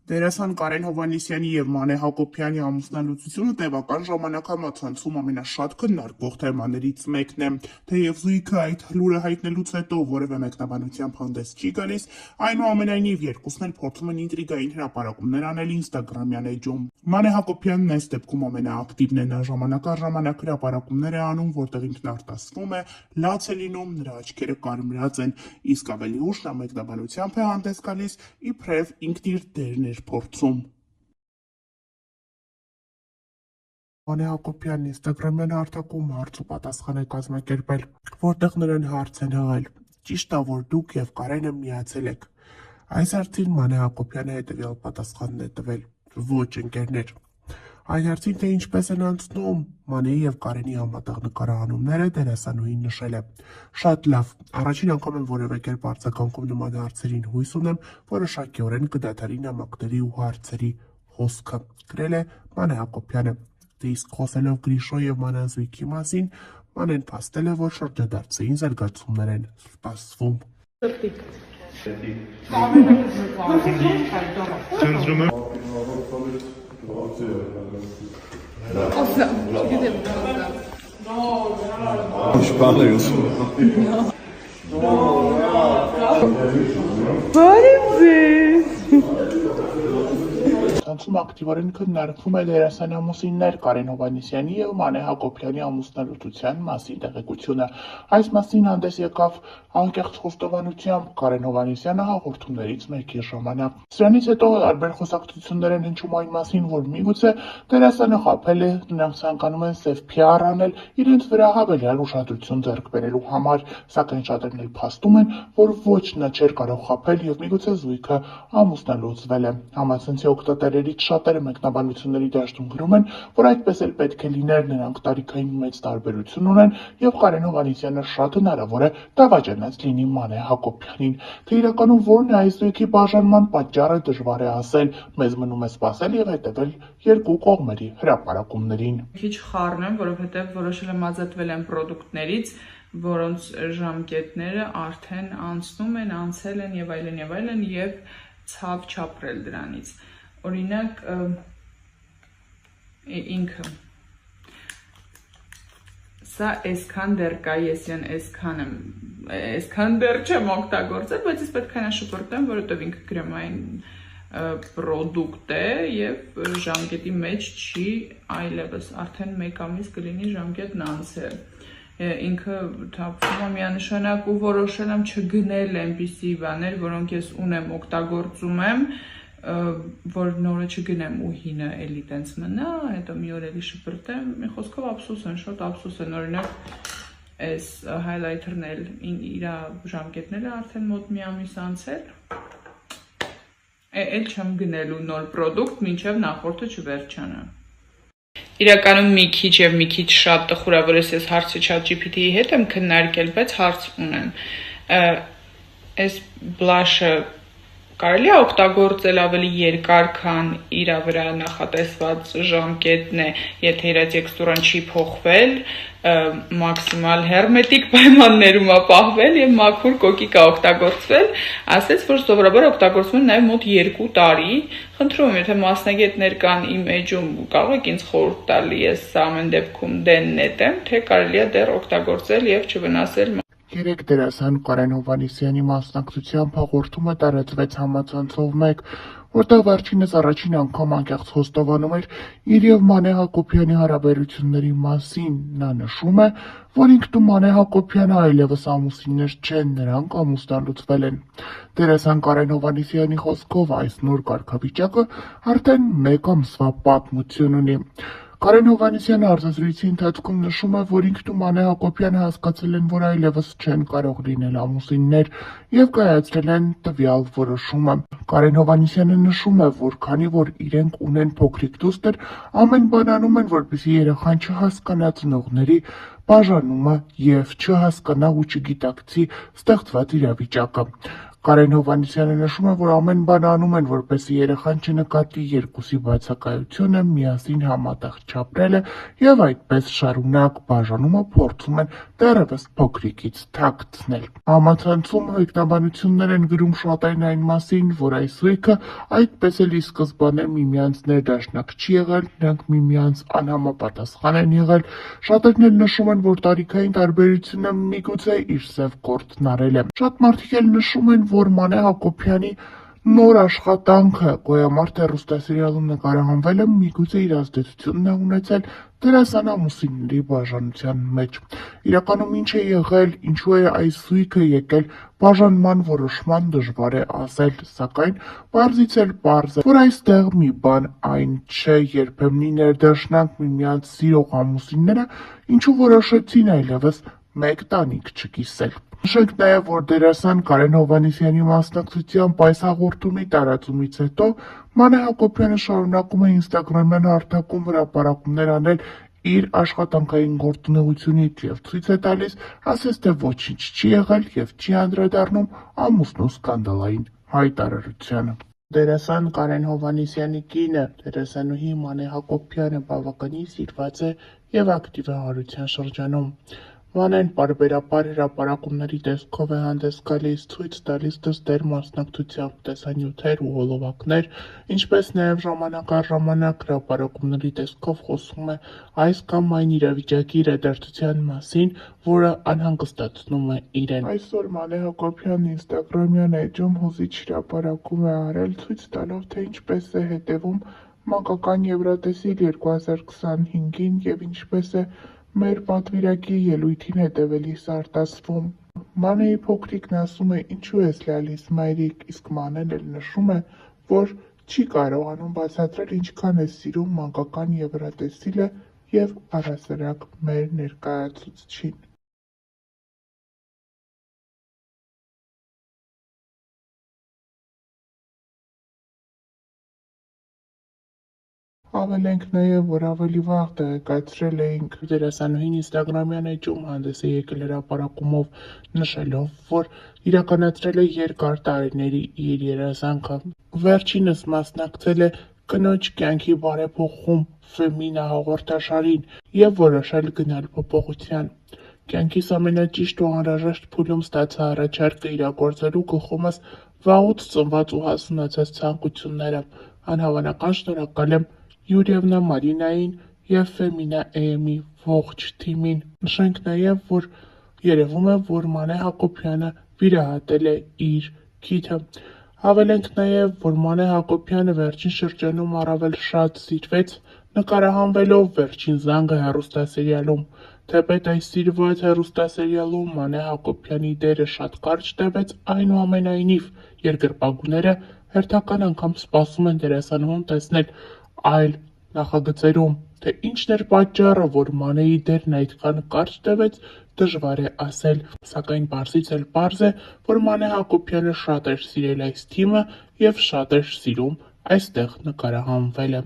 Դերասան Կարեն Հովհաննիսյանի և Մանե Հակոբյանի ամուսնալուծությունը տևական ժամանակամատանցում ամենաշատ քննարկվող թեմաներից մեկն է։ Թեև զույգը այդ լուրը հայտնելուց հետո որևէ մեկնաբանությամբ հանդես չի գալիս, այնուամենայնիվ երկուսն էլ փորձում են ինտրիգային հրապարակումներ անել ինստագրամյան էջում։ Մանե Հակոբյանն այս դեպքում ամենաակտիվն է, նա ժամանակ առ ժամանակ հրապարակումներ է անում, որտեղ ինքն արտասվում է, լաց է լինում, նրա աչքերը կարմրած են, իսկ ավելի ուշ նա մեկնաբանությամբ է հանդես գալիս, իբրև ինքն իր դերն էր փորձում։ Մանե Հակոբյանն ինստագրամյան հարթակում հարց ու պատասխան է կազմակերպել, որտեղ նրան հարց են հղել. ճիշտ է, որ դուք և Կարենը միացել եք։ Այս հարցին Մանե Հակոբյանը հետևյալ պատասխանն է տվել. ոչ, ընկերներ։ Այն հարցին, թե ինչպես են անցնում Մանեի և Կարենի համատեղ նկարահանումները, դերասանուհին նշել է. շատ լավ, առաջին անգամ եմ որևէ կերպ արձագանքում նման հարցերին, հույս ունեմ, որոշակիորեն կդադարի նամակների ու հարցերի հոսքը, գրել է Մանե Հակոբյանը։ Դե իսկ խոսելով Գրիշո և մանազույգի մասին, Մանեն փաստել է, որ շրջադարձային զարգացումներ են սպասվում։ Ցանցում ակտիվորեն քննարկվում է դերասան ամուսիններ Կարեն Հովհաննիսյանի և Մանե Հակոբյանի ամուսնալուծության մասին տեղեկությունը։ Այս մասին հանդես եկավ անկեղծ խոստովանությամբ Կարեն Հովհաննիսյանը հաղորդումներից մեկի ժամանակ։ Սրանից հետո տարբեր խոսակցություններ են հնչում այն մասին, որ միգուցե դերասանը խաբել է, նրանք ցանկանում են սև PR անել իրենց վրա հավելյալ ուշադրություն ձեռք բերելու համար, սակայն շատերն էլ փաստում են, որ ոչ, նա չէր կարող խաբել և միգուցե զույգը ամուսնալուծվել է։ Համացանցի օգտատերերից շատերը մեկնաբանությունների դաշտում գրում են, որ այդպես էլ պետք է լիներ, նրանք տարիքային մեծ տարբերություն ունեն և Կարեն Հովհաննիսյանը շատ հնարավոր է դավաճանած լինի Մանե Հակոբյանին։ Թե իրականում որն է այս զույգի բաժանման պատճառը, դժվար է ասել, մեզ մնում է սպասել և հետևել երկու կողմերի հրապարակումներին։ Քիչ խառնեմ, որովհետև որոշել եմ ազատվել այն պրոդուկտներից, որոնց ժամկետները արդեն անցնում են, անցել են եւ այլն եւ ցավ չապրել դրանից։ Օրինակ ինքը սա այսքան դեռ կա, ես այսքան դեռ չեմ օգտագործել, բայց ես պետք է նա շփոթեմ, որովհետև ինքը գրեմային պրոդուկտ է եւ ժամկետի մեջ չի այլևս, արդեն 1 ամիս կլինի ժամկետն անցել։ Ինքը թափվում է միանշանակ ու որոշել եմ չգնել այնպիսի բաներ, որոնք ես ունեմ, օգտագործում եմ, որ նորը չգնեմ ու հինը էլի տենց մնա, հետո մի օր էլի շպրտեմ, մի խոսքով ափսոս են, շատ ափսոս են, օրինակ այս հայլայթերն էլ իր ժամկետները արդեն մոտ մի ամիս անցել, էլ չեմ գնելու նոր պրոդուկտ, մինչև նախորդը չվերջանա։ Իրականում մի քիչ եւ մի քիչ շատ տխուր է, որ ես հարցը ChatGPT-ի հետ եմ քննարկել, բայց հարց ունեմ։ Այս բլաշը կարելի է օգտագործել ավելի երկար, քան իր վրա նախատեսված ժամկետն է, եթե իր տեքստուրան չի փոխվել, մաքսիմալ հերմետիկ պայմաններում է պահվել եւ մաքուր կոկիկ է օգտագործվել, ասեց, որ սովորաբար օգտագործվում է նաեւ մոտ 2 տարի։ Խնդրում եմ, եթե մասնագետներ կան իմ էջում, կարող եք ինձ խորհուրդ տալ, ես ամեն դեպքում դեննետ եմ, թե կարելի է դեռ օգտագործել եւ չվնասել։ Երեք դերասան Կարեն Հովհաննիսյանի մասնակցությամբ հաղորդումը տարածվեց համացանցով մեկ, որտեղ վերջինս առաջին անգամ անկեղծ խոստովանում էր իր և Մանե Հակոբյանի հարաբերությունների մասին։ Նա նշում է, որ ինքն ու Մանե Հակոբյանը այլևս ամուսիններ չեն, նրանք ամուսնալուծվել են։ Դերասան Կարեն Հովհաննիսյանի խոսքով այս նոր կարգավիճակը արդեն 1 ամսվա պատմություն ունի։ Կարեն Հովհաննիսյանը արձազրույցի ընթացքում նշում է, որ ինքն ու Մանե Հակոբյանը հասկացել են, որ այլևս չեն կարող լինել ամուսիններ և կայացրել են տվյալ որոշումը։ Կարեն Հովհաննիսյանը նշում է, որ քանի որ իրենք ունեն փոքրիկ դուստր, ամեն բան անում են, որպեսզի երեխան չհասկանա ծնողների բաժանումը և չհասկանա ու չգիտակցի ստեղծված իրավիճակը։ Կարեն Հովհաննիսյանը նշում է, որ ամեն բան անում են, որպեսզի երեխան չնկատի երկուսի բացակայությունը, միասին համատեղ չապրելը եւ այդպես շարունակ բաժանումը փորձում են դեռևս փոքրիկից թաքցնել։ Համացանցում մեկնաբանություններ են գրում շատերն այն մասին, որ այս զույգը այդպես էլ ի սկզբանե միմյանց ներդաշնակ չի եղել, նրանք միմյանց անհամապատասխան են եղել։ Շատերն էլ նշում են, որ տարիքային տարբերությունը միգուցե իր սև գործն արել է։ Շատ մարդիկ էլ նշում են, որ Մանե Հակոբյանի նոր աշխատանքը «Գոյամարտ» հեռուստասերիալում նկարահանվելը միգուցե իր ազդեցությունն է ունեցել դերասան-ամուսինների բաժանության մեջ։ Իրականում ինչ է եղել, ինչու է այս զույգը եկել բաժանման որոշման դժվար է ասել, սակայն պարզից էլ պարզ է, որ այստեղ մի բան այն չէ, երբեմնի ներդաշնակ միմյանց սիրող ամուսինները ինչու որոշեցին այլևս մեկ տանիք չկիսել։ Նշենք նաև, որ դերասան Կարեն Հովհաննիսյանի մասնակցությամբ այս հաղորդումի տարածումից հետո Մանե Հակոբյանը շարունակում է ինստագրամյան հարթակում հրապարակումներ անել իր աշխատանքային գործունեությունից եւ ցույց է տալիս, ասես թե ոչինչ չի եղել եւ չի անդրադառնում ամուսնու սկանդալային հայտարարությանը։ Դերասան Կարեն Հովհաննիսյանի կինը, դերասանուհի Մանե Հակոբյանը բավականին սիրված է եւ ակտիվ է հարության շրջանում։ Մանեն պարբերաբար հրապարակումների տեսքով է հանդես գալիս, ցույց տալիս դստեր մասնակցությամբ տեսանյութեր ու հոլովակներ, ինչպես նաև ժամանակ առ ժամանակ հրապարակումների տեսքով խոսում է այս կամ այն իրավիճակի իրադարձության մասին, որը անհանգստացնում է իրեն։ Այսօր Մանե Հակոբյանն ինստագրամյան էջում հուզիչ հրապարակում է արել, ցույց տալով, թե ինչպես է հետևում մանկական Եվրատեսիլ 2025-ին եւ ինչպես է մեր պատվիրակի ելույթին հետևելիս արտասվում։ Մանեի փոքրիկն ասում է՝ ինչու ես լալիս մայրիկ, իսկ Մանեն էլ նշում է, որ չի կարողանում բացատրել ինչքան է սիրում մանկական Եվրատեսիլը եւ առհասարակ մեր ներկայացուցչին։ Ավելենք նաև, որ ավելի վաղ տեղեկացրել էինք դերասանուհին ինստագրամյան էջում հանդես է եկել հրապարակումով, նշելով, որ իրականացրել է երկար տարիների իր երազանքը։ Վերջինս մասնակցել է կնոջ կյանքի բարեփոխում Ֆեմինա հաղորդաշարին եւ որոշել գնալ փոփոխության։ Կյանքիս ամենաճիշտ ու անհրաժեշտ փուլում ստացա առաջարկը իրագործելու գլխումս վաղուց ծնված ու հասունացած ցանկությունները։ Անհավանական շնորհակալ եմ Յուրիևնա Մարինային եւ Ֆեմինա AM-ի ողջ թիմին։ Նշենք նաև, որ երևում է, որ Մանե Հակոբյանը վիրահատել է իր քիթը։ Հավելենք նաև, որ Մանե Հակոբյանը վերջին շրջանում առավել շատ սիրվեց նկարահանվելով Վերջին զանգը հեռուստասերիալում։ Թեպետ այս սիրված հեռուստասերիալում Մանե Հակոբյանի դերը շատ կարճ տևեց, այնուամենայնիվ երկրպագուները հերթական անգամ սպասում են դերասանուհուն տեսնել այլ նախագծերում։ Թե ինչն էր պատճառը, որ Մանեի դերն այդքան կարճ տևեց, դժվար է ասել, սակայն պարզից էլ պարզ է, որ Մանե Հակոբյանը շատ էր սիրել այս թիմը եւ շատ էր սիրում այստեղ նկարահանվելը։